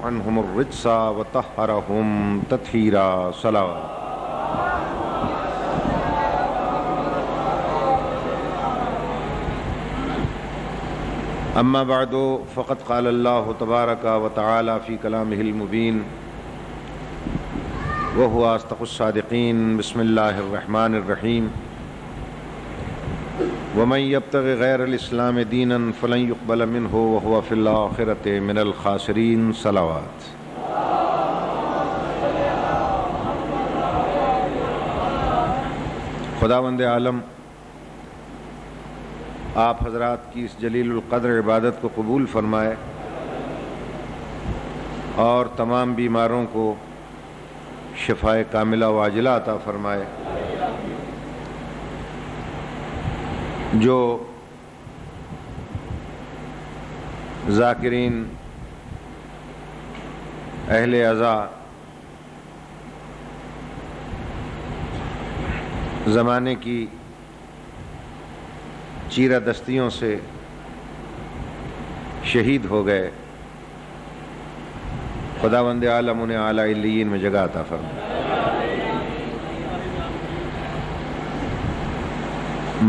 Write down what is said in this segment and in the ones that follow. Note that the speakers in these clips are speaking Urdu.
عنهم الرجس وطهرهم تطهيرا صلوات. اما بعد فقد قال الله تبارك وتعالى في كلامه المبين وهو اصدق الصادقين. بسم الله الرحمن الرحيم. ومن يبتغ غير الاسلام دينا فلن يقبل منه وهو في الاخرة من الخاسرين صلوات. خداوند عالم آپ حضرات کی اس جلیل القدر عبادت کو قبول فرمائے اور تمام بیماروں کو شفائے کاملہ و عاجلہ عطا فرمائے. جو ذاکرین اہل عزا زمانے کی چیرہ دستیوں سے شہید ہو گئے، خداوند عالم انہیں اعلیٰ علیین میں جگہ عطا فرمائے.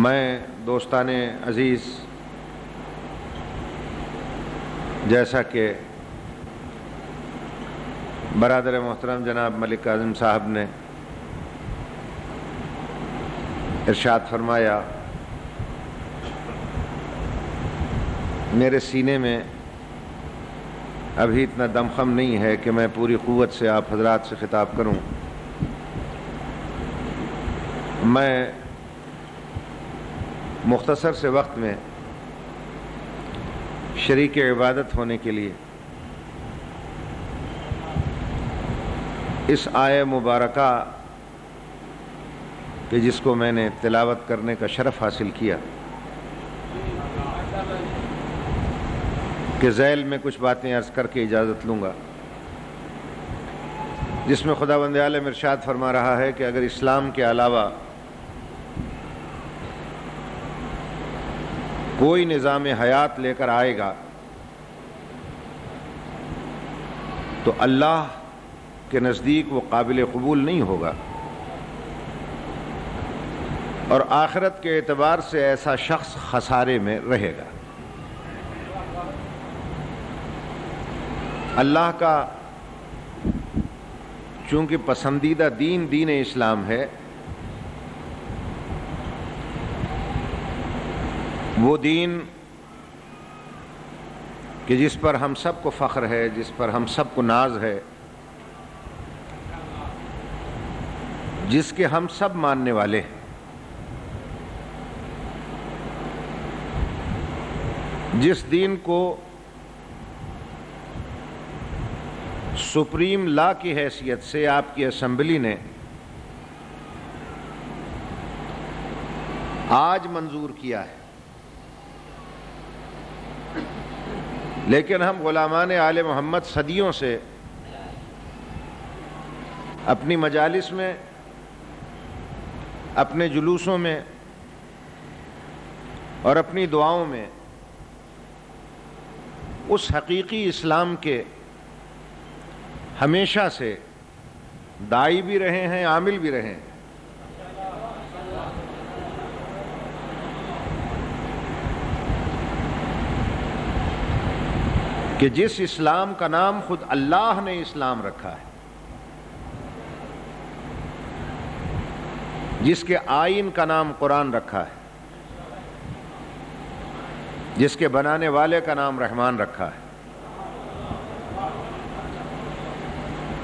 میں دوستان عزیز، جیسا کہ برادر محترم جناب ملک کاظم صاحب نے ارشاد فرمایا، میرے سینے میں ابھی اتنا دمخم نہیں ہے کہ میں پوری قوت سے آپ حضرات سے خطاب کروں. میں مختصر سے وقت میں شریک عبادت ہونے کے لیے اس آیہ مبارکہ کہ جس کو میں نے تلاوت کرنے کا شرف حاصل کیا کہ ذیل میں کچھ باتیں عرض کر کے اجازت لوں گا، جس میں خداوند عالم ارشاد فرما رہا ہے کہ اگر اسلام کے علاوہ کوئی نظام حیات لے کر آئے گا تو اللہ کے نزدیک وہ قابل قبول نہیں ہوگا، اور آخرت کے اعتبار سے ایسا شخص خسارے میں رہے گا. اللہ کا چونکہ پسندیدہ دین اسلام ہے، وہ دین کہ جس پر ہم سب کو فخر ہے، جس پر ہم سب کو ناز ہے، جس کے ہم سب ماننے والے ہیں، جس دین کو سپریم لا کی حیثیت سے آپ کی اسمبلی نے آج منظور کیا ہے، لیکن ہم غلامان آل محمد صدیوں سے اپنی مجالس میں، اپنے جلوسوں میں اور اپنی دعاؤں میں اس حقیقی اسلام کے ہمیشہ سے داعی بھی رہے ہیں، عامل بھی رہے ہیں. کہ جس اسلام کا نام خود اللہ نے اسلام رکھا ہے، جس کے آئین کا نام قرآن رکھا ہے، جس کے بنانے والے کا نام رحمان رکھا ہے،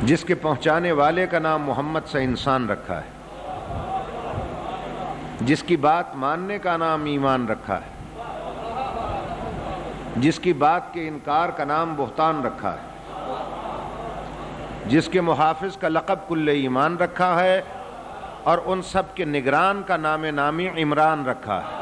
جس کے پہنچانے والے کا نام محمد سے انسان رکھا ہے، جس کی بات ماننے کا نام ایمان رکھا ہے، جس کی بات کے انکار کا نام بہتان رکھا ہے، جس کے محافظ کا لقب کل ایمان رکھا ہے، اور ان سب کے نگران کا نام نامی عمران رکھا ہے.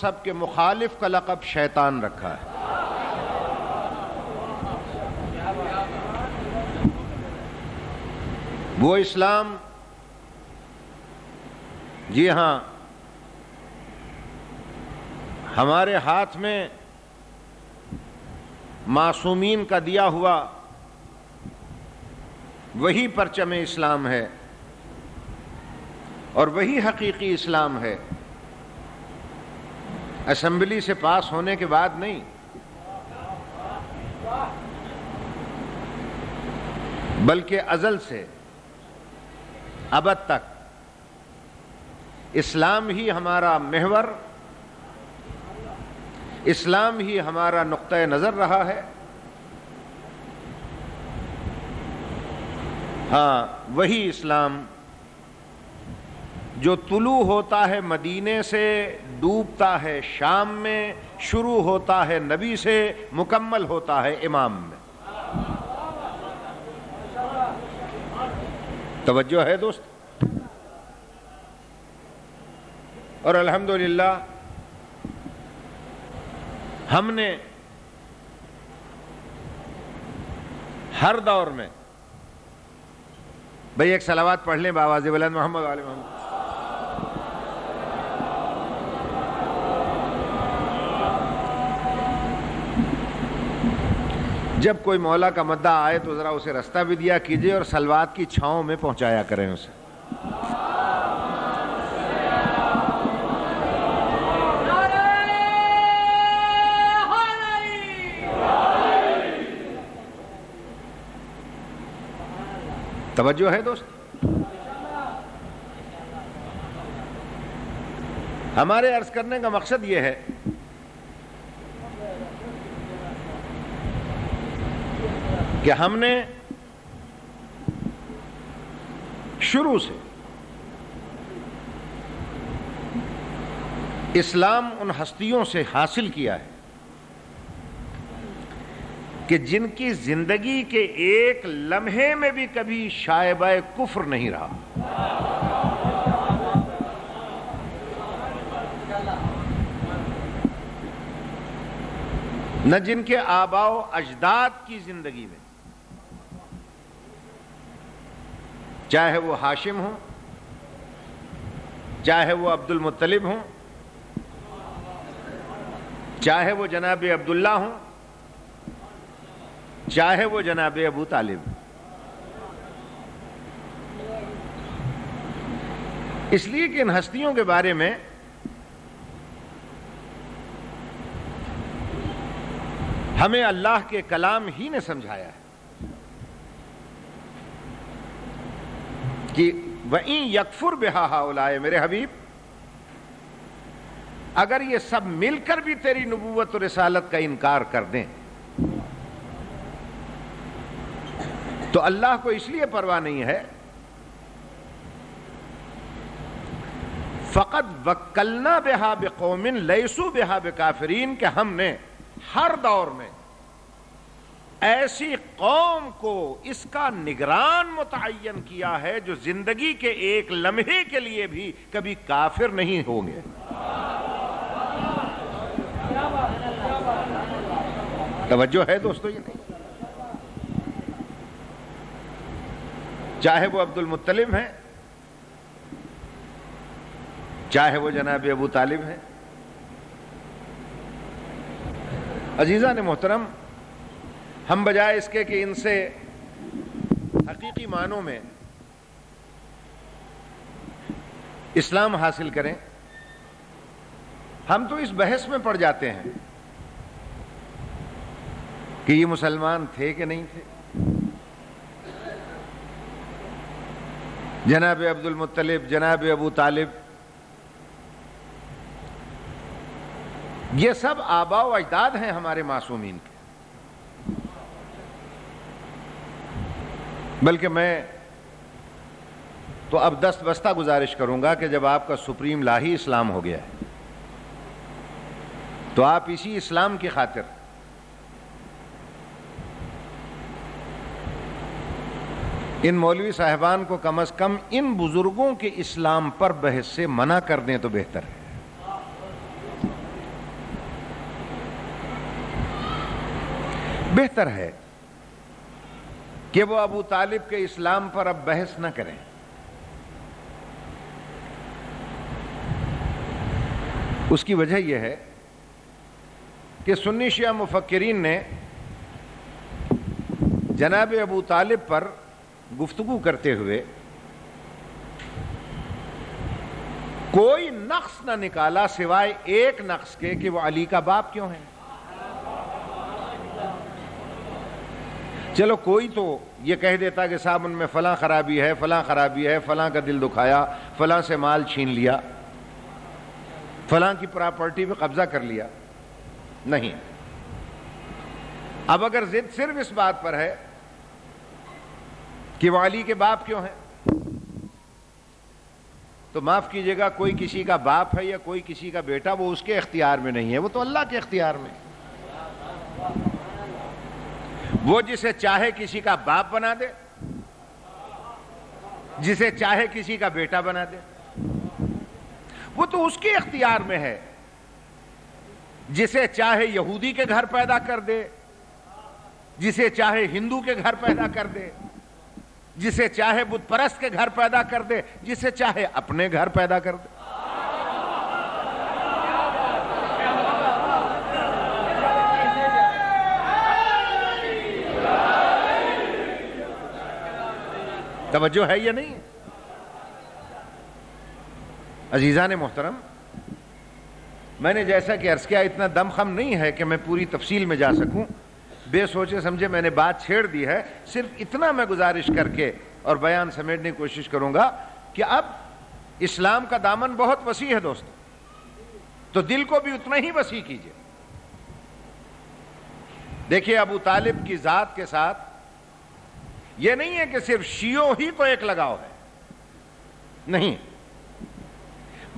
سب کے مخالف کا لقب شیطان رکھا ہے۔ وہ اسلام، جی ہاں، ہمارے ہاتھ میں معصومین کا دیا ہوا وہی پرچم اسلام ہے اور وہی حقیقی اسلام ہے، اسمبلی سے پاس ہونے کے بعد نہیں، بلکہ ازل سے ابد تک اسلام ہی ہمارا محور، اسلام ہی ہمارا نقطۂ نظر رہا ہے۔ ہاں، وہی اسلام جو طلوع ہوتا ہے مدینے سے، ڈوبتا ہے شام میں، شروع ہوتا ہے نبی سے، مکمل ہوتا ہے امام میں۔ توجہ ہے دوست؟ اور الحمدللہ ہم نے ہر دور میں، بھئی ایک صلوات پڑھ لیں بآواز بلند، محمد علیہ محمد۔ جب کوئی مولا کا مدعا آئے تو ذرا اسے رستہ بھی دیا کیجئے اور صلوات کی چھاؤں میں پہنچایا کریں اسے۔ توجہ ہے دوست؟ ہمارے عرض کرنے کا مقصد یہ ہے کہ ہم نے شروع سے اسلام ان ہستیوں سے حاصل کیا ہے کہ جن کی زندگی کے ایک لمحے میں بھی کبھی شائبہ کفر نہیں رہا، نہ جن کے آباء و اجداد کی زندگی میں، چاہے وہ ہاشم ہوں، چاہے وہ عبد المطلب ہوں، چاہے وہ جناب عبداللہ ہوں، چاہے وہ جناب ابو طالب۔ اس لیے کہ ان ہستیوں کے بارے میں ہمیں اللہ کے کلام ہی نے سمجھایا ہے کہ وَإِن يَكْفُرْ بِهَا هَؤُلَاءِ، میرے حبیب اگر یہ سب مل کر بھی تیری نبوت و رسالت کا انکار کر دیں تو اللہ کو اس لیے پرواہ نہیں ہے، فَقَدْ وَكَّلْنَا بِهَا بِقَوْمٍ لَيْسُوا بِهَا بِكَافِرِينَ، کہ ہم نے ہر دور میں ایسی قوم کو اس کا نگران متعین کیا ہے جو زندگی کے ایک لمحے کے لیے بھی کبھی کافر نہیں ہوں گے۔ توجہ ہے دوستو؟ یہ نہیں، چاہے وہ عبد المطلب ہیں، چاہے وہ جناب ابو طالب ہیں۔ عزیزان محترم، ہم بجائے اس کے کہ ان سے حقیقی معنوں میں اسلام حاصل کریں، ہم تو اس بحث میں پڑ جاتے ہیں کہ یہ مسلمان تھے کہ نہیں تھے، جناب عبد المطلب، جناب ابو طالب، یہ سب آباء و اجداد ہیں ہمارے معصومین کے۔ بلکہ میں تو اب دست بستہ گزارش کروں گا کہ جب آپ کا سپریم لا ہی اسلام ہو گیا ہے تو آپ اسی اسلام کی خاطر ان مولوی صاحبان کو کم از کم ان بزرگوں کے اسلام پر بحث سے منع کر دیں تو بہتر ہے۔ بہتر ہے کہ وہ ابو طالب کے اسلام پر اب بحث نہ کریں. اس کی وجہ یہ ہے کہ سنی شیعہ مفکرین نے جناب ابو طالب پر گفتگو کرتے ہوئے کوئی نقص نہ نکالا سوائے ایک نقص کے کہ وہ علی کا باپ کیوں ہے. چلو کوئی تو یہ کہہ دیتا کہ صاحب ان میں فلاں خرابی ہے، فلاں خرابی ہے، فلاں کا دل دکھایا، فلاں سے مال چھین لیا، فلاں کی پراپرٹی پہ قبضہ کر لیا. نہیں، اب اگر ضد صرف اس بات پر ہے کہ وہ علی کے باپ کیوں ہیں، تو معاف کیجئے گا، کوئی کسی کا باپ ہے یا کوئی کسی کا بیٹا، وہ اس کے اختیار میں نہیں ہے، وہ تو اللہ کے اختیار میں. وہ جسے چاہے کسی کا باپ بنا دے، جسے چاہے کسی کا بیٹا بنا دے، وہ تو اس کے اختیار میں ہے. جسے چاہے یہودی کے گھر پیدا کر دے، جسے چاہے ہندو کے گھر پیدا کر دے، جسے چاہے بت پرست کے گھر پیدا کر دے، جسے چاہے اپنے گھر پیدا کر دے. توجہ ہے یا نہیں؟ عزیزان محترم، میں نے جیسا کہ عرض کیا اتنا دم خم نہیں ہے کہ میں پوری تفصیل میں جا سکوں. بے سوچے سمجھے میں نے بات چھیڑ دی ہے. صرف اتنا میں گزارش کر کے اور بیان سمیٹنے کی کوشش کروں گا کہ اب اسلام کا دامن بہت وسیع ہے دوستو، تو دل کو بھی اتنا ہی وسیع کیجئے. دیکھیے ابو طالب کی ذات کے ساتھ یہ نہیں ہے کہ صرف شیعوں ہی کو ایک لگاؤ ہے، نہیں،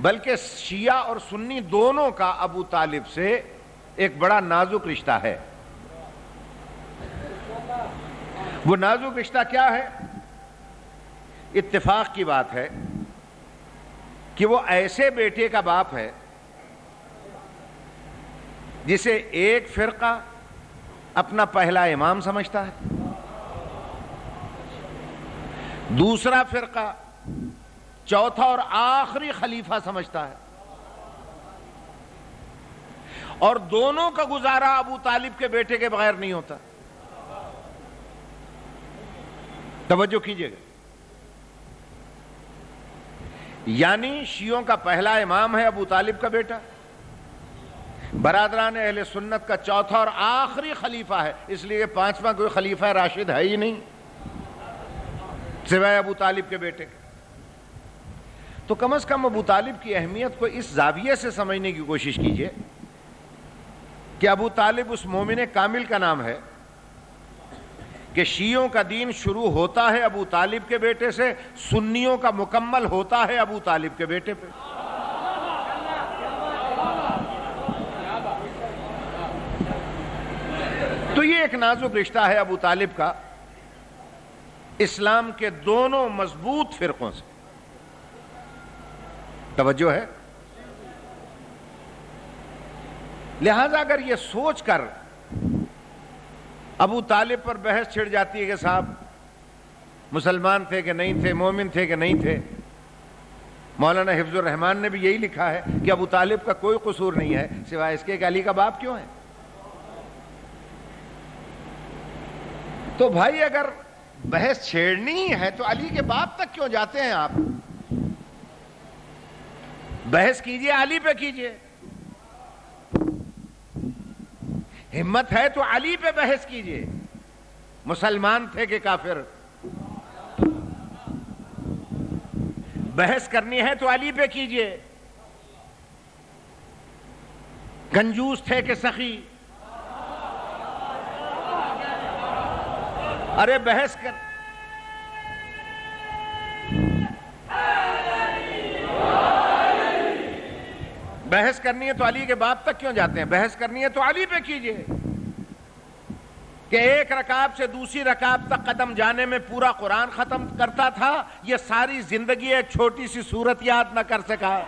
بلکہ شیعہ اور سنی دونوں کا ابو طالب سے ایک بڑا نازک رشتہ ہے. وہ نازک رشتہ کیا ہے؟ اتفاق کی بات ہے کہ وہ ایسے بیٹے کا باپ ہے جسے ایک فرقہ اپنا پہلا امام سمجھتا ہے، دوسرا فرقہ چوتھا اور آخری خلیفہ سمجھتا ہے، اور دونوں کا گزارا ابو طالب کے بیٹے کے بغیر نہیں ہوتا. توجہ کیجئے گا، یعنی شیعوں کا پہلا امام ہے ابو طالب کا بیٹا، برادران اہل سنت کا چوتھا اور آخری خلیفہ ہے. اس لیے پانچواں کوئی خلیفہ راشد ہے ہی نہیں سوائے ابو طالب کے بیٹے. تو کم از کم ابو طالب کی اہمیت کو اس زاویے سے سمجھنے کی کوشش کیجئے کہ ابو طالب اس مومن کامل کا نام ہے کہ شیعوں کا دین شروع ہوتا ہے ابو طالب کے بیٹے سے، سنیوں کا مکمل ہوتا ہے ابو طالب کے بیٹے پہ. تو یہ ایک نازک رشتہ ہے ابو طالب کا اسلام کے دونوں مضبوط فرقوں سے. توجہ ہے؟ لہذا اگر یہ سوچ کر ابو طالب پر بحث چھڑ جاتی ہے کہ صاحب مسلمان تھے کہ نہیں تھے، مومن تھے کہ نہیں تھے، مولانا حفظ الرحمان نے بھی یہی لکھا ہے کہ ابو طالب کا کوئی قصور نہیں ہے سوائے اس کے کہ علی کا باپ کیوں ہے. تو بھائی اگر بحث چھیڑنی ہے تو علی کے باپ تک کیوں جاتے ہیں آپ؟ بحث کیجئے علی پہ کیجئے، ہمت ہے تو علی پہ بحث کیجئے. مسلمان تھے کہ کافر؟ بحث کرنی ہے تو علی پہ کیجئے. کنجوس تھے کہ سخی؟ ارے بحث کر بحث کرنی ہے تو علی کے باپ تک کیوں جاتے ہیں؟ بحث کرنی ہے تو علی پہ کیجئے کہ ایک رکعت سے دوسری رکعت تک قدم جانے میں پورا قرآن ختم کرتا تھا، یہ ساری زندگی ایک چھوٹی سی سورت یاد نہ کر سکا.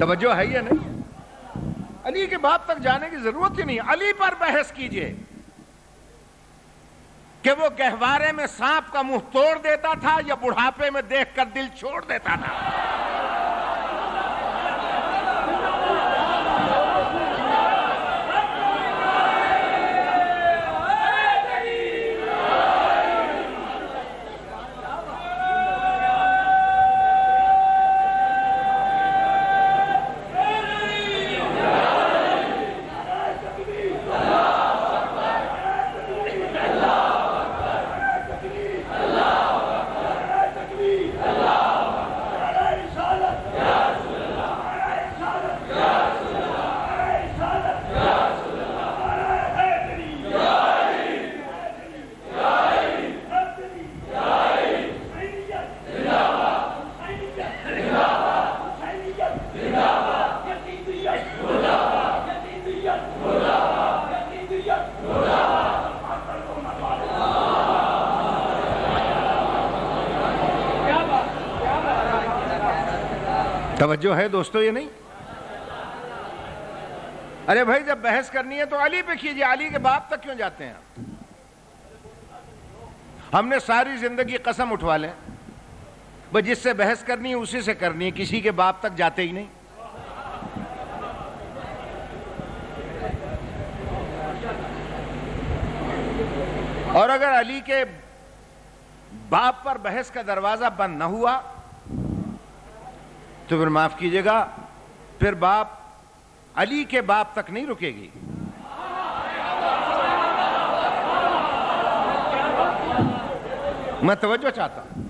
توجہ ہے یا نہیں؟ علی کے باپ تک جانے کی ضرورت ہی نہیں. علی پر بحث کیجئے کہ وہ گہوارے میں سانپ کا منہ توڑ دیتا تھا یا بڑھاپے میں دیکھ کر دل چھوڑ دیتا تھا. توجہ ہے دوستو یہ نہیں؟ ارے بھائی جب بحث کرنی ہے تو علی پہ کیجئے، علی کے باپ تک کیوں جاتے ہیں؟ ہم نے ساری زندگی قسم اٹھوا لیں بس جس سے بحث کرنی ہے اسی سے کرنی ہے، کسی کے باپ تک جاتے ہی نہیں. اور اگر علی کے باپ پر بحث کا دروازہ بند نہ ہوا تو پھر معاف کیجئے گا، پھر باپ علی کے باپ تک نہیں رکے گی. میں توجہ چاہتا ہوں.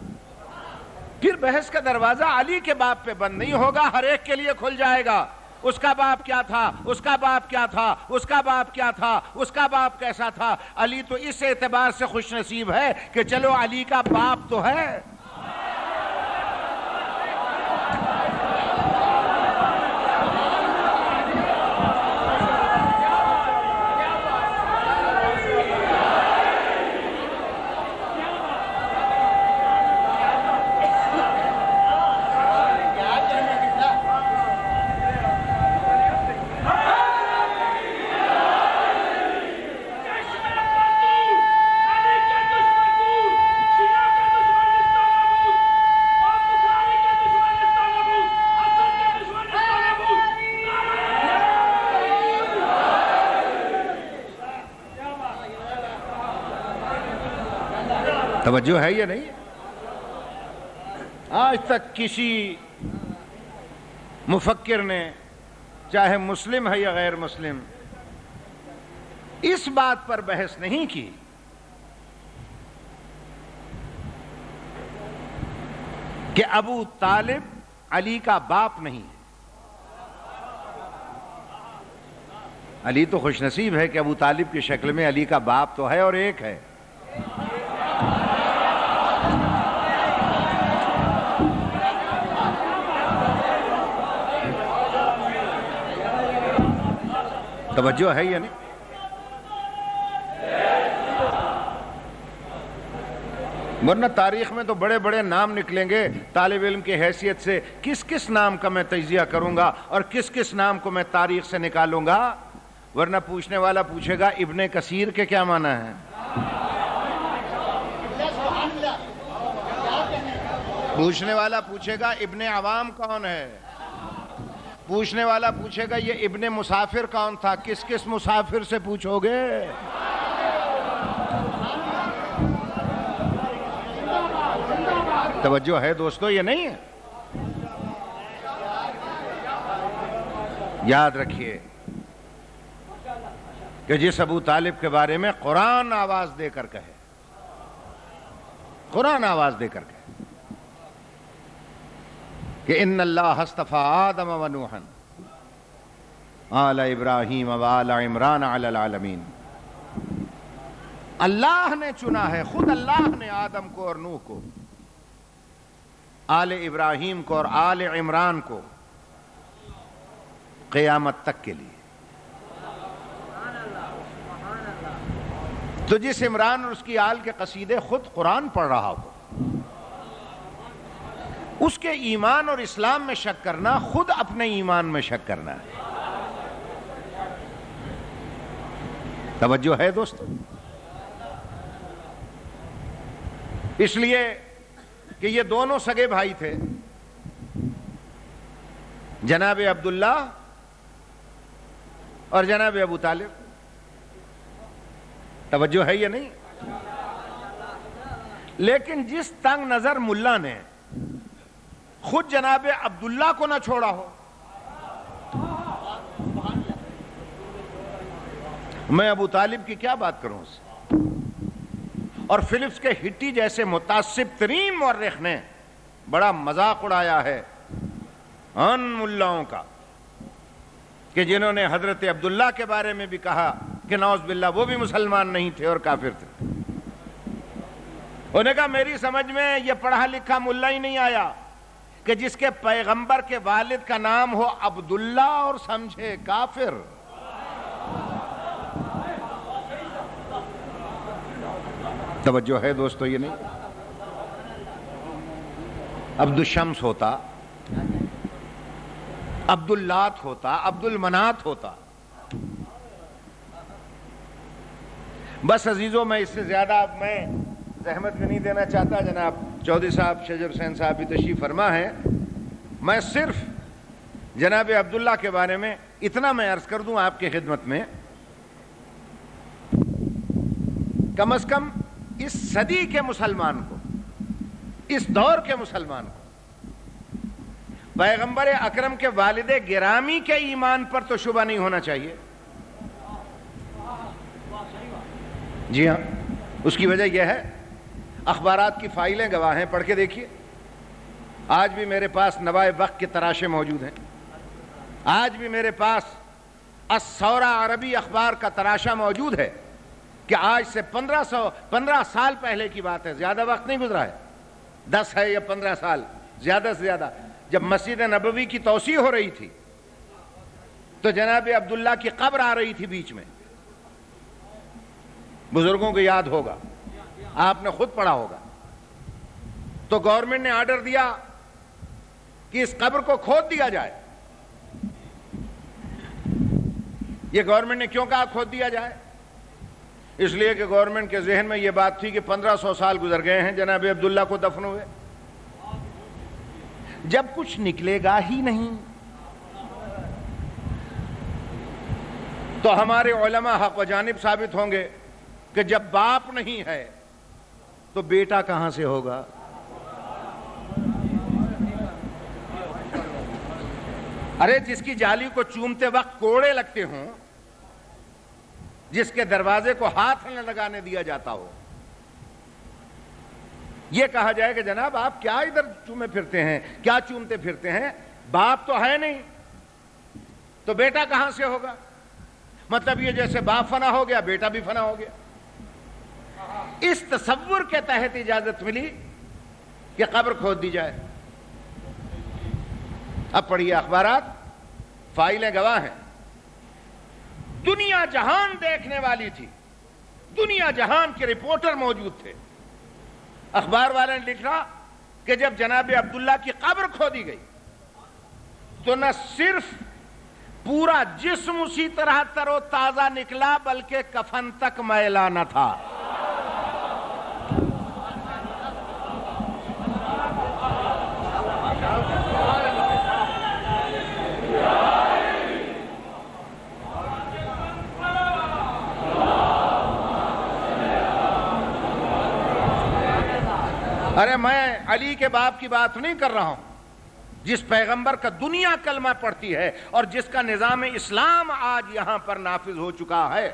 پھر بحث کا دروازہ علی کے باپ پہ بند نہیں ہوگا، ہر ایک کے لیے کھل جائے گا. اس کا باپ کیا تھا، اس کا باپ کیا تھا، اس کا باپ کیا تھا، اس کا باپ کیسا تھا. علی تو اس اعتبار سے خوش نصیب ہے کہ چلو علی کا باپ تو ہے. توجہ ہے یا نہیں؟ آج تک کسی مفکر نے، چاہے مسلم ہے یا غیر مسلم، اس بات پر بحث نہیں کی کہ ابو طالب علی کا باپ نہیں ہے. علی تو خوش نصیب ہے کہ ابو طالب کی شکل میں علی کا باپ تو ہے اور ایک ہے. توجہ ہے یا نہیں؟ ورنہ تاریخ میں تو بڑے بڑے نام نکلیں گے. طالب علم کی حیثیت سے کس کس نام کا میں تجزیہ کروں گا اور کس کس نام کو میں تاریخ سے نکالوں گا. ورنہ پوچھنے والا پوچھے گا ابن کثیر کے کیا معنی ہے، پوچھنے والا پوچھے گا ابن عوام کون ہے، پوچھنے والا پوچھے گا یہ ابن مسافر کون تھا. کس کس مسافر سے پوچھو گے؟ توجہ ہے دوستو یہ نہیں ہے؟ یاد رکھیے کہ جس ابو طالب کے بارے میں قرآن آواز دے کر کہے، قرآن آواز دے کر کہے کہ ان اللہ اصطفى آدم و نوحا آل ابراہیم و آل عمران علی العالمین. اللہ نے چنا ہے، خود اللہ نے آدم کو اور نوح کو، آل ابراہیم کو اور آل عمران کو قیامت تک کے لیے. تو جس عمران اور اس کی آل کے قصیدے خود قرآن پڑھ رہا ہو، اس کے ایمان اور اسلام میں شک کرنا خود اپنے ایمان میں شک کرنا ہے. توجہ ہے دوستو؟ اس لیے کہ یہ دونوں سگے بھائی تھے، جناب عبداللہ اور جناب ابو طالب. توجہ ہے یا نہیں؟ لیکن جس تنگ نظر ملا نے خود جناب عبداللہ کو نہ چھوڑا ہو، میں ابو طالب کی کیا بات کروں اس سے؟ اور فلپس کے ہٹی جیسے متعصب ترین مورخ نے بڑا مذاق اڑایا ہے ان ملاؤں کا کہ جنہوں نے حضرت عبداللہ کے بارے میں بھی کہا کہ نعوذ باللہ وہ بھی مسلمان نہیں تھے اور کافر تھے. انہوں نے کہا میری سمجھ میں یہ پڑھا لکھا ملا ہی نہیں آیا کہ جس کے پیغمبر کے والد کا نام ہو عبداللہ اور سمجھے کافر. توجہ ہے دوستو یہ نہیں؟ عبد الشمس ہوتا، عبد اللات ہوتا، عبد المنات ہوتا. بس عزیزوں میں اس سے زیادہ اب میں زحمت بھی نہیں دینا چاہتا. جناب چودھری صاحب شجر حسین صاحب بھی تشریف فرما ہے. میں صرف جناب عبداللہ کے بارے میں اتنا میں عرض کر دوں آپ کی خدمت میں، کم از کم اس صدی کے مسلمان کو، اس دور کے مسلمان کو پیغمبر اکرم کے والد گرامی کے ایمان پر تو شبہ نہیں ہونا چاہیے. جی ہاں، اس کی وجہ یہ ہے اخبارات کی فائلیں گواہ ہیں، پڑھ کے دیکھیے. آج بھی میرے پاس نوائے وقت کے تراشے موجود ہیں. آج بھی میرے پاس الثورہ عربی اخبار کا تراشا موجود ہے کہ آج سے 15 سال پہلے کی بات ہے، زیادہ وقت نہیں گزرا ہے، 10 ہے یا 15 سال زیادہ سے زیادہ، جب مسجد نبوی کی توسیع ہو رہی تھی تو جناب عبداللہ کی قبر آ رہی تھی بیچ میں. بزرگوں کو یاد ہوگا، آپ نے خود پڑھا ہوگا. تو گورنمنٹ نے آرڈر دیا کہ اس قبر کو کھود دیا جائے. یہ گورنمنٹ نے کیوں کہا کھود دیا جائے؟ اس لیے کہ گورنمنٹ کے ذہن میں یہ بات تھی کہ 1500 سال گزر گئے ہیں جناب عبداللہ کو دفن ہوئے، جب کچھ نکلے گا ہی نہیں تو ہمارے علماء حق و جانب ثابت ہوں گے کہ جب باپ نہیں ہے تو بیٹا کہاں سے ہوگا؟ ارے جس کی جالی کو چومتے وقت کوڑے لگتے ہوں، جس کے دروازے کو ہاتھ نہ لگانے دیا جاتا ہو، یہ کہا جائے کہ جناب آپ کیا ادھر چومے پھرتے ہیں، کیا چومتے پھرتے ہیں، باپ تو ہے نہیں تو بیٹا کہاں سے ہوگا؟ مطلب یہ جیسے باپ فنا ہو گیا بیٹا بھی فنا ہو گیا. اس تصور کے تحت اجازت ملی کہ قبر کھود دی جائے. اب پڑھیے اخبارات، فائلیں گواہ ہیں. دنیا جہان دیکھنے والی تھی، دنیا جہان کے رپورٹر موجود تھے. اخبار والے نے لکھا کہ جب جناب عبداللہ کی قبر کھودی گئی تو نہ صرف پورا جسم اسی طرح تر و تازہ نکلا بلکہ کفن تک میلا نہ تھا. ارے میں علی کے باپ کی بات نہیں کر رہا ہوں، جس پیغمبر کا دنیا کلمہ پڑھتی ہے اور جس کا نظام اسلام آج یہاں پر نافذ ہو چکا ہے،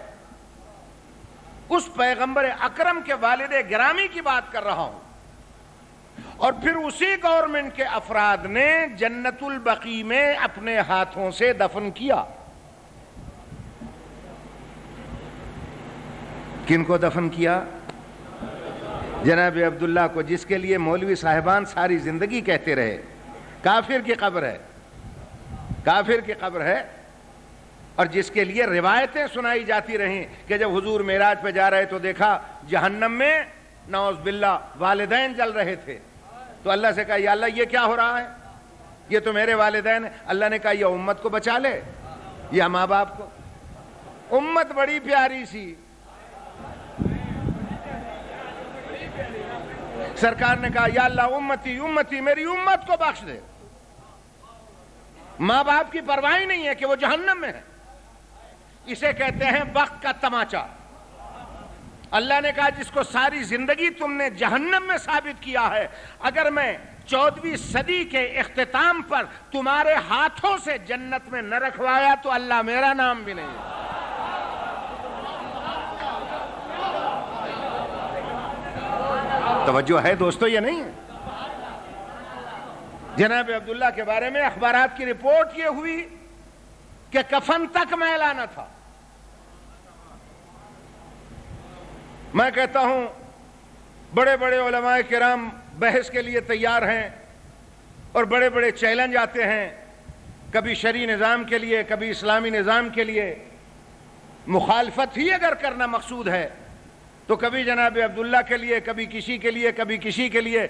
اس پیغمبر اکرم کے والد گرامی کی بات کر رہا ہوں. اور پھر اسی گورنمنٹ کے افراد نے جنت البقیع میں اپنے ہاتھوں سے دفن کیا. کن کو دفن کیا؟ جناب عبداللہ کو، جس کے لیے مولوی صاحبان ساری زندگی کہتے رہے کافر کی قبر ہے، کافر کی قبر ہے، اور جس کے لیے روایتیں سنائی جاتی رہیں کہ جب حضور معراج پہ جا رہے تو دیکھا جہنم میں نعوذ باللہ والدین جل رہے تھے، تو اللہ سے کہا یا اللہ یہ کیا ہو رہا ہے؟ یہ تو میرے والدین ہیں۔ اللہ نے کہا یہ امت کو بچا لے یا ماں باپ کو؟ امت بڑی پیاری سی، سرکار نے کہا یا اللہ امتی امتی، میری امت کو بخش دے۔ ماں باپ کی پرواہ نہیں ہے کہ وہ جہنم میں ہے۔ اسے کہتے ہیں وقت کا تماچا۔ اللہ نے کہا جس کو ساری زندگی تم نے جہنم میں ثابت کیا ہے، اگر میں 14ویں صدی کے اختتام پر تمہارے ہاتھوں سے جنت میں نہ رکھوایا تو اللہ میرا نام بھی نہیں ہے۔ توجہ ہے دوستو یہ نہیں ہے؟ جناب عبداللہ کے بارے میں اخبارات کی رپورٹ یہ ہوئی کہ کفن تک میلا نہ تھا۔ میں کہتا ہوں بڑے بڑے علماء کرام بحث کے لیے تیار ہیں اور بڑے بڑے چیلنج آتے ہیں، کبھی شرعی نظام کے لیے، کبھی اسلامی نظام کے لیے۔ مخالفت ہی اگر کرنا مقصود ہے تو کبھی جناب عبداللہ کے لیے، کبھی کسی کے لیے، کبھی کسی کے لیے،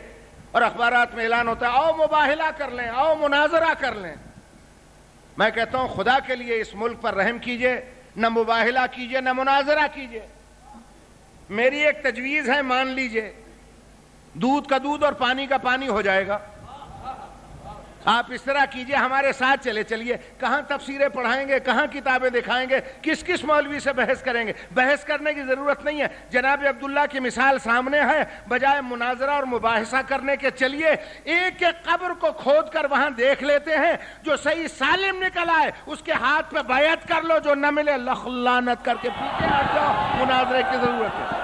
اور اخبارات میں اعلان ہوتا ہے آؤ مباہلہ کر لیں، آؤ مناظرہ کر لیں۔ میں کہتا ہوں خدا کے لیے اس ملک پر رحم کیجئے، نہ مباہلہ کیجئے نہ مناظرہ کیجئے۔ میری ایک تجویز ہے، مان لیجئے، دودھ کا دودھ اور پانی کا پانی ہو جائے گا۔ آپ اس طرح کیجئے، ہمارے ساتھ چلیے، کہاں تفسیریں پڑھائیں گے، کہاں کتابیں دکھائیں گے، کس مولوی سے بحث کریں گے؟ بحث کرنے کی ضرورت نہیں ہے۔ جناب عبداللہ کی مثال سامنے ہے، بجائے مناظرہ اور مباحثہ کرنے کے چلیے ایک ایک قبر کو کھود کر وہاں دیکھ لیتے ہیں، جو صحیح سالم نکل آئے اس کے ہاتھ پہ بیعت کر لو، جو نہ ملے لخ لعنت کر کے پیچھے ہٹ جاؤ۔ مناظرے کی ضرورت ہے۔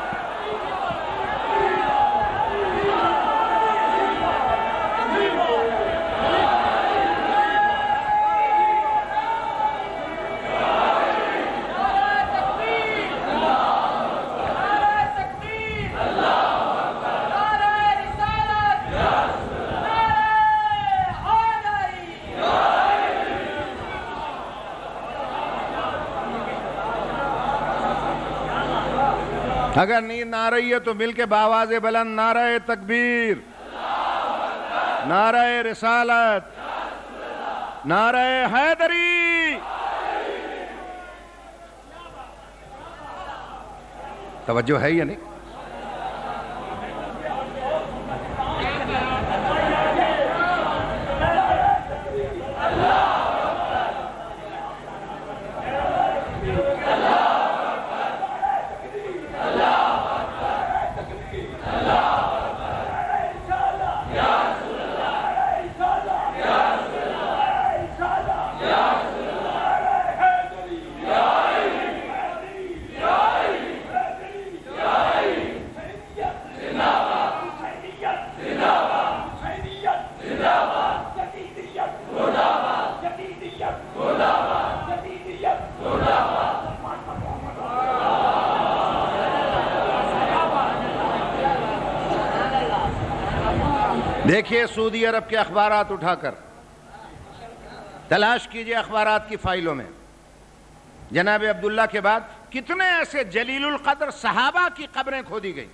اگر نیند نہ آ رہی ہے تو مل کے بآواز بلند نعرہ تکبیر، نعرہ رسالت، نعرہ حیدری۔ توجہ ہے یا نہیں؟ دیکھیے سعودی عرب کے اخبارات اٹھا کر تلاش کیجئے اخبارات کی فائلوں میں، جناب عبداللہ کے بعد کتنے ایسے جلیل القدر صحابہ کی قبریں کھودی گئی،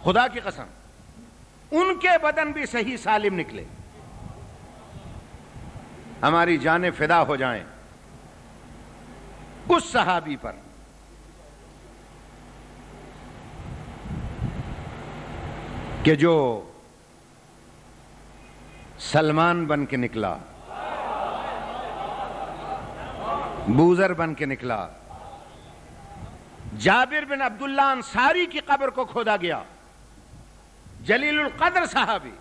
خدا کی قسم ان کے بدن بھی صحیح سالم نکلے۔ ہماری جانیں فدا ہو جائیں اس صحابی پر کہ جو سلمان بن کے نکلا، بوذر بن کے نکلا، جابر بن عبداللہ انصاری کی قبر کو کھودا گیا، جلیل القدر صحابی،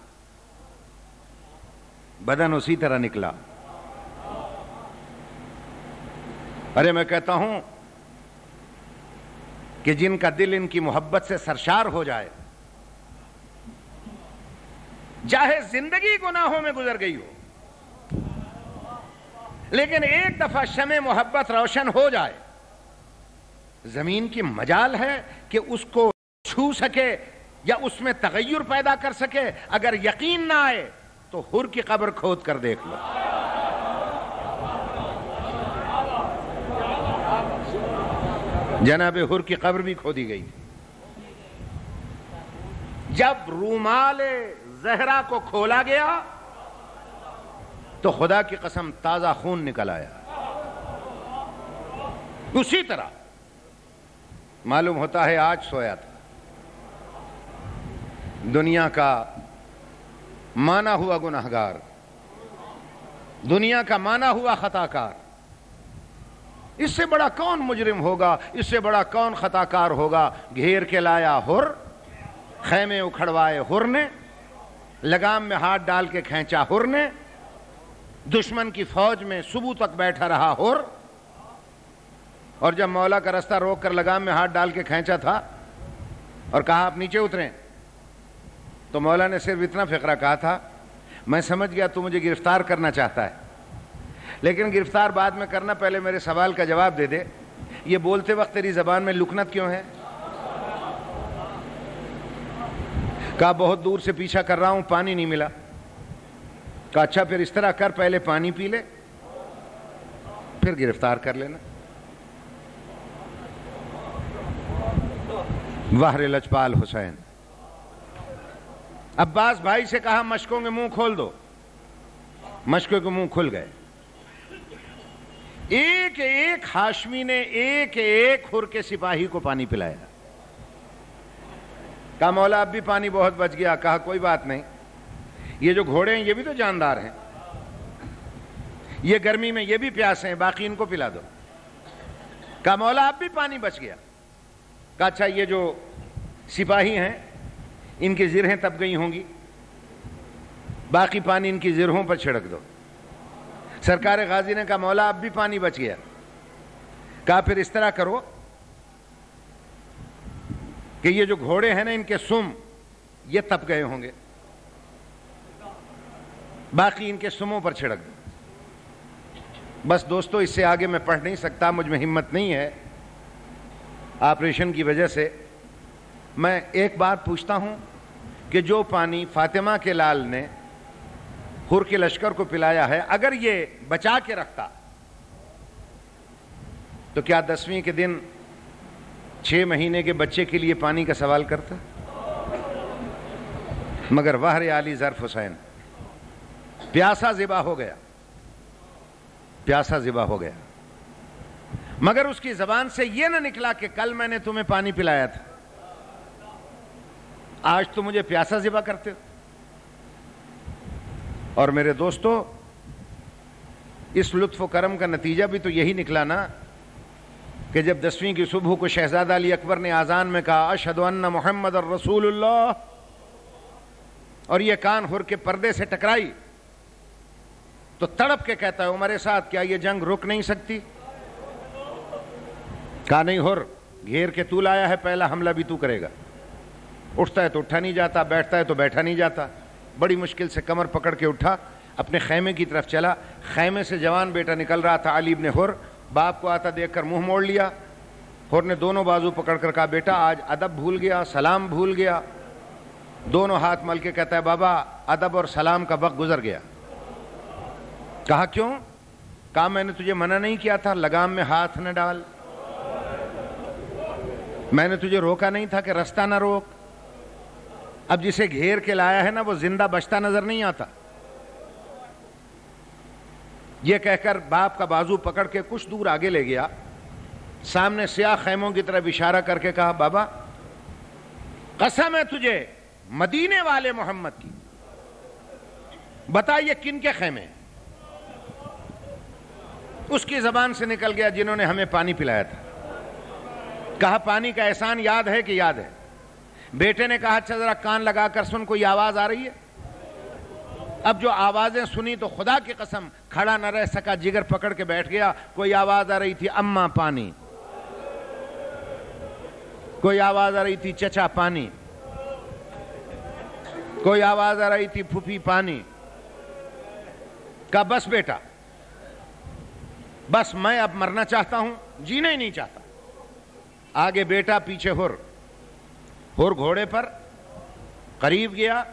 بدن اسی طرح نکلا۔ ارے میں کہتا ہوں کہ جن کا دل ان کی محبت سے سرشار ہو جائے، چاہے زندگی گناہوں میں گزر گئی ہو، لیکن ایک دفعہ شمع محبت روشن ہو جائے، زمین کی مجال ہے کہ اس کو چھو سکے یا اس میں تغیر پیدا کر سکے۔ اگر یقین نہ آئے تو حر کی قبر کھود کر دیکھ لو۔ جناب حر کی قبر بھی کھودی گئی، جب رومال زہرا کو کھولا گیا تو خدا کی قسم تازہ خون نکل آیا. اسی طرح معلوم ہوتا ہے آج سویا تھا. دنیا کا مانا ہوا گنہگار، دنیا کا مانا ہوا خطا کار، اس سے بڑا کون مجرم ہوگا، اس سے بڑا کون خطا کار ہوگا. گھیر کے لایا ہر، خیمے اکھڑوائے ہر نے، لگام میں ہاتھ ڈال کے کھینچا ہر نے، دشمن کی فوج میں صبح تک بیٹھا رہا ہر. اور جب مولا کا رستہ روک کر لگام میں ہاتھ ڈال کے کھینچا تھا اور کہا آپ نیچے اتریں، تو مولا نے صرف اتنا فقرہ کہا تھا، میں سمجھ گیا تو مجھے گرفتار کرنا چاہتا ہے، لیکن گرفتار بعد میں کرنا، پہلے میرے سوال کا جواب دے دے. یہ بولتے وقت تیری زبان میں لکنت کیوں ہے؟ کہا بہت دور سے پیچھا کر رہا ہوں، پانی نہیں ملا. کہا اچھا پھر اس طرح کر، پہلے پانی پی لے پھر گرفتار کر لینا. واہ رے لجپال حسین. عباس بھائی سے کہا مشکوں کے منہ کھول دو، مشکوں کے منہ کھل گئے. ایک ایک ہاشمی نے ایک ایک ہر کے سپاہی کو پانی پلایا. کہا مولا اب بھی پانی بہت بچ گیا. کہا کوئی بات نہیں، یہ جو گھوڑے ہیں یہ بھی تو جاندار ہیں، یہ گرمی میں یہ بھی پیاسے ہیں، باقی ان کو پلا دو. کہا مولا اب بھی پانی بچ گیا. کہا اچھا یہ جو سپاہی ہیں ان کی زرہیں تب گئی ہوں گی، باقی پانی ان کی زرہوں پر چھڑک دو. سرکار غازی نے کہا مولا اب بھی پانی بچ گیا. کہا پھر اس طرح کرو کہ یہ جو گھوڑے ہیں نا ان کے سم یہ تپ گئے ہوں گے، باقی ان کے سموں پر چھڑک دو. بس دوستو اس سے آگے میں پڑھ نہیں سکتا، مجھ میں ہمت نہیں ہے آپریشن کی وجہ سے. میں ایک بات پوچھتا ہوں کہ جو پانی فاطمہ کے لال نے ہر کے لشکر کو پلایا ہے، اگر یہ بچا کے رکھتا تو کیا 10ویں کے دن 6 مہینے کے بچے کے لیے پانی کا سوال کرتا؟ مگر وہر علی ظرف حسین پیاسا ذبح ہو گیا، پیاسا ذبح ہو گیا، مگر اس کی زبان سے یہ نہ نکلا کہ کل میں نے تمہیں پانی پلایا تھا، آج تو مجھے پیاسا ذبح کرتے ہو. اور میرے دوستو اس لطف و کرم کا نتیجہ بھی تو یہی نکلا نا کہ جب 10ویں کی صبح کو شہزادہ علی اکبر نے آذان میں کہا اشہد ان محمد الرسول اللہ، اور یہ کان ہر کے پردے سے ٹکرائی تو تڑپ کے کہتا ہے عمر سعد کیا یہ جنگ رک نہیں سکتی؟ کہا نہیں ہر، گھیر کے تو لایا ہے، پہلا حملہ بھی تو کرے گا. اٹھتا ہے تو اٹھا نہیں جاتا، بیٹھتا ہے تو بیٹھا نہیں جاتا. بڑی مشکل سے کمر پکڑ کے اٹھا، اپنے خیمے کی طرف چلا. خیمے سے جوان بیٹا نکل رہا تھا علی ابن ہر، باپ کو آتا دیکھ کر منہ موڑ لیا. ہر نے دونوں بازو پکڑ کر کہا بیٹا آج ادب بھول گیا، سلام بھول گیا. دونوں ہاتھ مل کے کہتا ہے بابا ادب اور سلام کا وقت گزر گیا. کہا کیوں؟ کہا میں نے تجھے منع نہیں کیا تھا لگام میں ہاتھ نہ ڈال، میں نے تجھے روکا نہیں تھا کہ رستہ نہ روک. اب جسے گھیر کے لایا ہے نا وہ زندہ بچتا نظر نہیں آتا. یہ کہہ کر باپ کا بازو پکڑ کے کچھ دور آگے لے گیا، سامنے سیاہ خیموں کی طرف اشارہ کر کے کہا بابا قسم ہے تجھے مدینے والے محمد کی، بتا یہ کن کے خیمے؟ اس کی زبان سے نکل گیا جنہوں نے ہمیں پانی پلایا تھا. کہا پانی کا احسان یاد ہے کہ یاد ہے؟ بیٹے نے کہا اچھا ذرا کان لگا کر سن، کوئی آواز آ رہی ہے؟ اب جو آوازیں سنی تو خدا کی قسم کھڑا نہ رہ سکا، جگر پکڑ کے بیٹھ گیا. کوئی آواز آ رہی تھی اماں پانی، کوئی آواز آ رہی تھی چچا پانی، کوئی آواز آ رہی تھی پھوپھی پانی. کہا بس بیٹا بس، میں اب مرنا چاہتا ہوں، جینا ہی نہیں چاہتا. آگے بیٹا پیچھے ہر گھوڑے پر قریب گیا،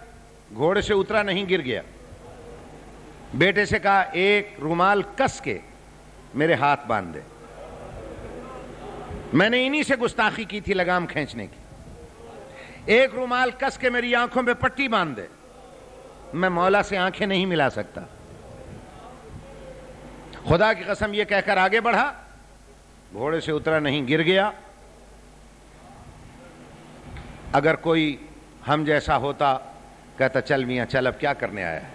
گھوڑے سے اترا نہیں، گر گیا. بیٹے سے کہا ایک رومال کس کے میرے ہاتھ باندھ دے، میں نے انہی سے گستاخی کی تھی لگام کھینچنے کی. ایک رومال کس کے میری آنکھوں پہ پٹی باندھ دے، میں مولا سے آنکھیں نہیں ملا سکتا۔ خدا کی قسم یہ کہہ کر آگے بڑھا، گھوڑے سے اترا نہیں، گر گیا۔ اگر کوئی ہم جیسا ہوتا کہتا چل میاں چل، اب کیا کرنے آیا ہے؟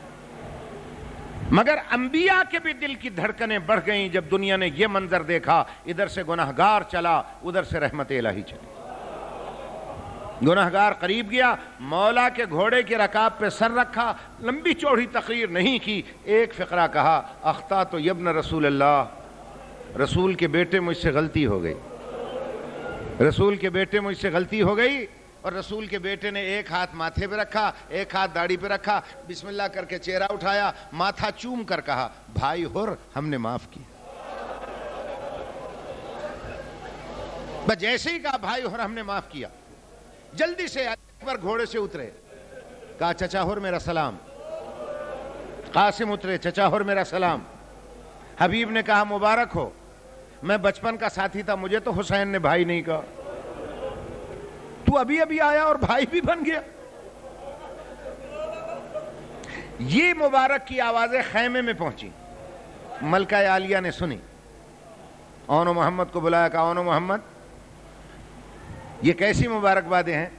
مگر انبیاء کے بھی دل کی دھڑکنیں بڑھ گئیں جب دنیا نے یہ منظر دیکھا، ادھر سے گناہگار چلا، ادھر سے رحمت الہی چلی۔ گناہگار قریب گیا، مولا کے گھوڑے کی رکاب پہ سر رکھا، لمبی چوڑی تقریر نہیں کی، ایک فقرہ کہا، اخطأت یبن رسول اللہ، رسول کے بیٹے مجھ سے غلطی ہو گئی، رسول کے بیٹے مجھ سے غلطی ہو گئی۔ اور رسول کے بیٹے نے ایک ہاتھ ماتھے پہ رکھا، ایک ہاتھ داڑھی پہ رکھا، بسم اللہ کر کے چہرہ اٹھایا، ماتھا چوم کر کہا، بھائی حر ہم نے معاف کیا۔ بس جیسے ہی کہا بھائی حر ہم نے معاف کیا، جلدی سے اکبر گھوڑے سے اترے، کہا چچا حر میرا سلام۔ قاسم اترے، چچا حر میرا سلام۔ حبیب نے کہا مبارک ہو، میں بچپن کا ساتھی تھا، مجھے تو حسین نے بھائی نہیں کہا، تو ابھی ابھی آیا اور بھائی بھی بن گیا۔ یہ مبارک کی آوازیں خیمے میں پہنچی، ملکہ عالیہ نے سنی، اون و محمد کو بلایا، کہا اون و محمد یہ کیسی مبارکبادیں ہیں؟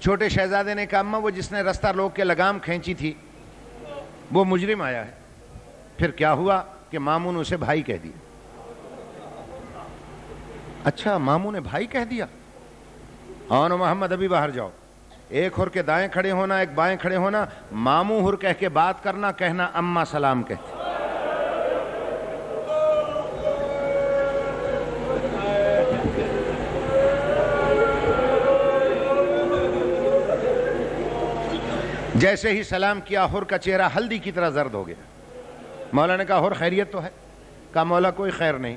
چھوٹے شہزادے نے کہا اماں وہ جس نے رستہ روک کے لگام کھینچی تھی وہ مجرم آیا ہے۔ پھر کیا ہوا کہ ماموں نے اسے بھائی کہہ دیا۔ اچھا ماموں نے بھائی کہہ دیا؟ اون و محمد ابھی باہر جاؤ، ایک حر کے دائیں کھڑے ہونا، ایک بائیں کھڑے ہونا، ماموں حر کہہ کے بات کرنا، کہنا اماں سلام کہتے۔ جیسے ہی سلام کیا حر کا چہرہ ہلدی کی طرح زرد ہو گیا۔ مولا نے کہا حر خیریت تو ہے؟ کہا مولا کوئی خیر نہیں،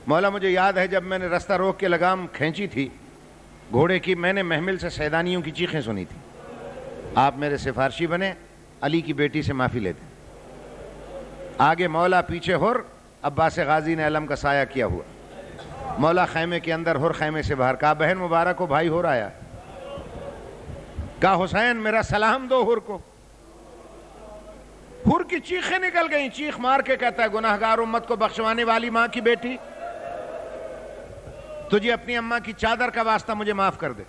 مولا مجھے یاد ہے جب میں نے رستہ روک کے لگام کھینچی تھی گھوڑے کی، میں نے محمل سے سیدانیوں کی چیخیں سنی تھی، آپ میرے سفارشی بنے، علی کی بیٹی سے معافی لیتے۔ آگے مولا، پیچھے حر، عباس غازی نے علم کا سایہ کیا ہوا، مولا خیمے کے اندر، حر خیمے سے باہر۔ کہا بہن مبارک ہو، بھائی حر آیا۔ کہا حسین میرا سلام دو حر کو۔ حر کی چیخیں نکل گئیں، چیخ مار کے کہتا ہے گناہگار امت کو بخشوانے والی ماں کی بیٹی، تجھے اپنی اماں کی چادر کا واسطہ مجھے معاف کر دے۔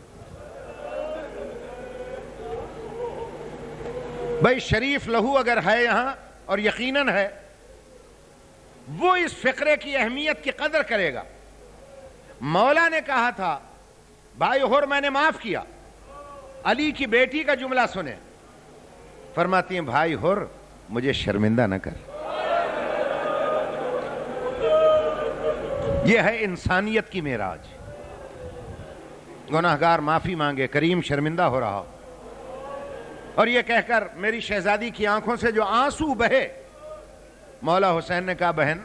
بھائی شریف لہو اگر ہے یہاں، اور یقیناً ہے، وہ اس فقرے کی اہمیت کی قدر کرے گا۔ مولا نے کہا تھا بھائی حر میں نے معاف کیا، علی کی بیٹی کا جملہ سنیں، فرماتی ہیں بھائی حر مجھے شرمندہ نہ کر۔ یہ ہے انسانیت کی معراج۔ گناہگار معافی مانگے، کریم شرمندہ ہو رہا ہو، اور یہ کہہ کر میری شہزادی کی آنکھوں سے جو آنسو بہے، مولا حسین نے کہا بہن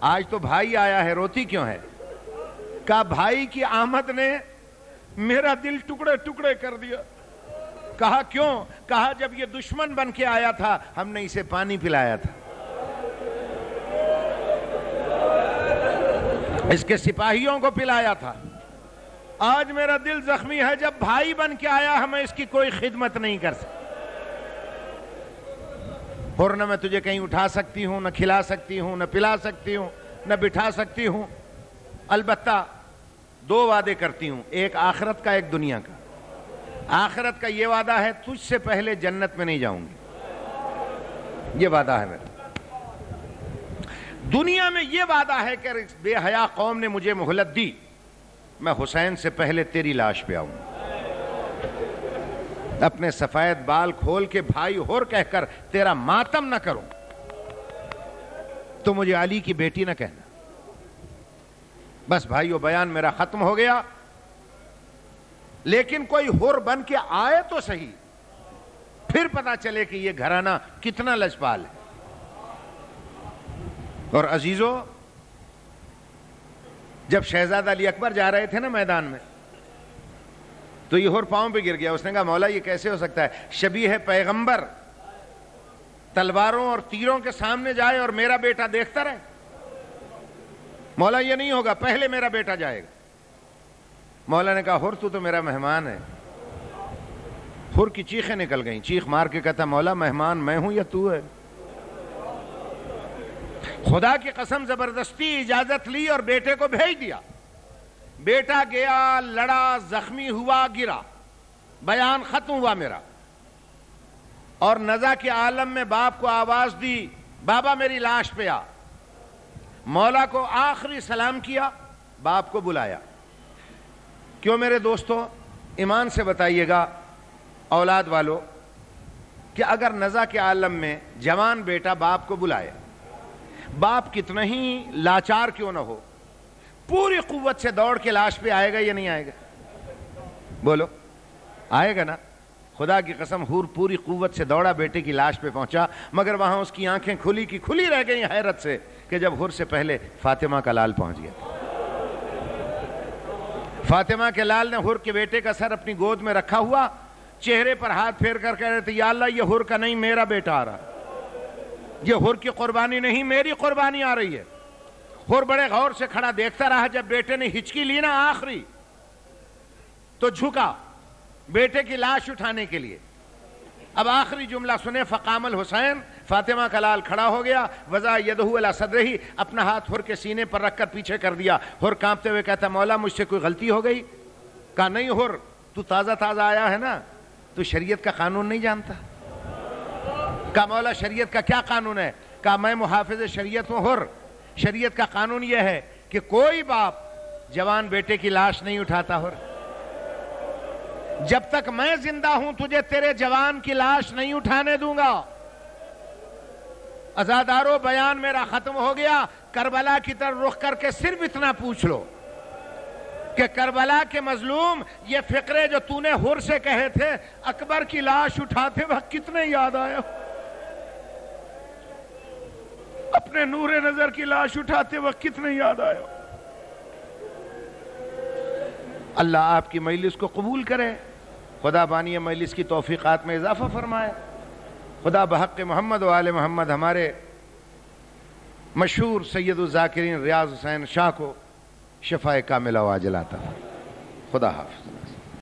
آج تو بھائی آیا ہے، روتی کیوں ہے؟ کہا بھائی کی آمد نے میرا دل ٹکڑے ٹکڑے کر دیا۔ کہا کیوں؟ کہا جب یہ دشمن بن کے آیا تھا ہم نے اسے پانی پلایا تھا، اس کے سپاہیوں کو پلایا تھا، آج میرا دل زخمی ہے، جب بھائی بن کے آیا ہمیں اس کی کوئی خدمت نہیں کر سکتی۔ اور نہ میں تجھے کہیں اٹھا سکتی ہوں، نہ کھلا سکتی ہوں، نہ پلا سکتی ہوں، نہ بٹھا سکتی ہوں، البتہ دو وعدے کرتی ہوں، ایک آخرت کا، ایک دنیا کا۔ آخرت کا یہ وعدہ ہے تجھ سے پہلے جنت میں نہیں جاؤں گی، یہ وعدہ ہے میرا۔ دنیا میں یہ وعدہ ہے کہ اس بے حیا قوم نے مجھے مہلت دی، میں حسین سے پہلے تیری لاش پہ آؤں، اپنے سفید بال کھول کے بھائی حر کہہ کر تیرا ماتم نہ کروں، تو مجھے علی کی بیٹی نہ کہنا۔ بس بھائیو بیان میرا ختم ہو گیا، لیکن کوئی حر بن کے آئے تو صحیح، پھر پتا چلے کہ یہ گھرانہ کتنا لجپال ہے۔ اور عزیزو، جب شہزادہ علی اکبر جا رہے تھے نا میدان میں، تو یہ حر پاؤں پہ گر گیا۔ اس نے کہا مولا یہ کیسے ہو سکتا ہے، شبیہ پیغمبر تلواروں اور تیروں کے سامنے جائے اور میرا بیٹا دیکھتا رہے؟ مولا یہ نہیں ہوگا، پہلے میرا بیٹا جائے گا۔ مولا نے کہا حر تو میرا مہمان ہے. حر کی چیخیں نکل گئیں, چیخ مار کے کہتا مولا مہمان میں ہوں یا تو ہے؟ خدا کی قسم زبردستی اجازت لی اور بیٹے کو بھیج دیا. بیٹا گیا, لڑا, زخمی ہوا, گرا, بیان ختم ہوا میرا. اور نزا کے عالم میں باپ کو آواز دی, بابا میری لاش پہ آ. مولا کو آخری سلام کیا, باپ کو بلایا. کیوں میرے دوستو, ایمان سے بتائیے گا اولاد والو, کہ اگر نزا کے عالم میں جوان بیٹا باپ کو بلائے, باپ کتنا ہی لاچار کیوں نہ ہو, پوری قوت سے دوڑ کے لاش پہ آئے گا یا نہیں آئے گا؟ بولو, آئے گا نا. خدا کی قسم حور پوری قوت سے دوڑا, بیٹے کی لاش پہ پہنچا, مگر وہاں اس کی آنکھیں کھلی کی کھلی رہ گئیں حیرت سے کہ جب حور سے پہلے فاطمہ کا لال پہنچ گیا. فاطمہ کے لال نے حور کے بیٹے کا سر اپنی گود میں رکھا ہوا, چہرے پر ہاتھ پھیر کر کہہ رہے تھے یا اللہ یہ حور کا نہیں میرا بیٹا آ رہا, یہ حور کی قربانی نہیں میری قربانی آ رہی ہے. حور بڑے غور سے کھڑا دیکھتا رہا. جب بیٹے نے ہچکی لی نا آخری, تو جھکا بیٹے کی لاش اٹھانے کے لیے. اب آخری جملہ سنے, فقام الحسین, فاطمہ کا لال کھڑا ہو گیا, وضع یدہ الی صدرہ, اپنا ہاتھ حور کے سینے پر رکھ کر پیچھے کر دیا. حور کانپتے ہوئے کہتا مولا مجھ سے کوئی غلطی ہو گئی؟ کہا نہیں حور, تو تازہ تازہ آیا ہے نا, تو شریعت کا قانون نہیں جانتا. کہا مولا شریعت کا کیا قانون ہے؟ کہا میں محافظ شریعت ہوں حور. شریعت کا قانون یہ ہے کہ کوئی باپ جوان بیٹے کی لاش نہیں اٹھاتا حور. جب تک میں زندہ ہوں تجھے تیرے جوان کی لاش نہیں اٹھانے دوں گا. عزادارو بیان میرا ختم ہو گیا. کربلا کی طرف رخ کر کے صرف اتنا پوچھ لو کہ کربلا کے مظلوم, یہ فقرے جو تو نے حر سے کہے تھے اکبر کی لاش اٹھاتے وقت کتنے یاد آئے؟ اپنے نور نظر کی لاش اٹھاتے وقت کتنے یاد آئے؟ اللہ آپ کی مجلس کو قبول کرے. خدا بانی مجلس کی توفیقات میں اضافہ فرمائے. خدا بحق محمد و آل محمد ہمارے مشہور سید الذاکرین ریاض حسین شاہ کو شفائے کاملہ و عاجلہ عطا فرمائے. خدا حافظ.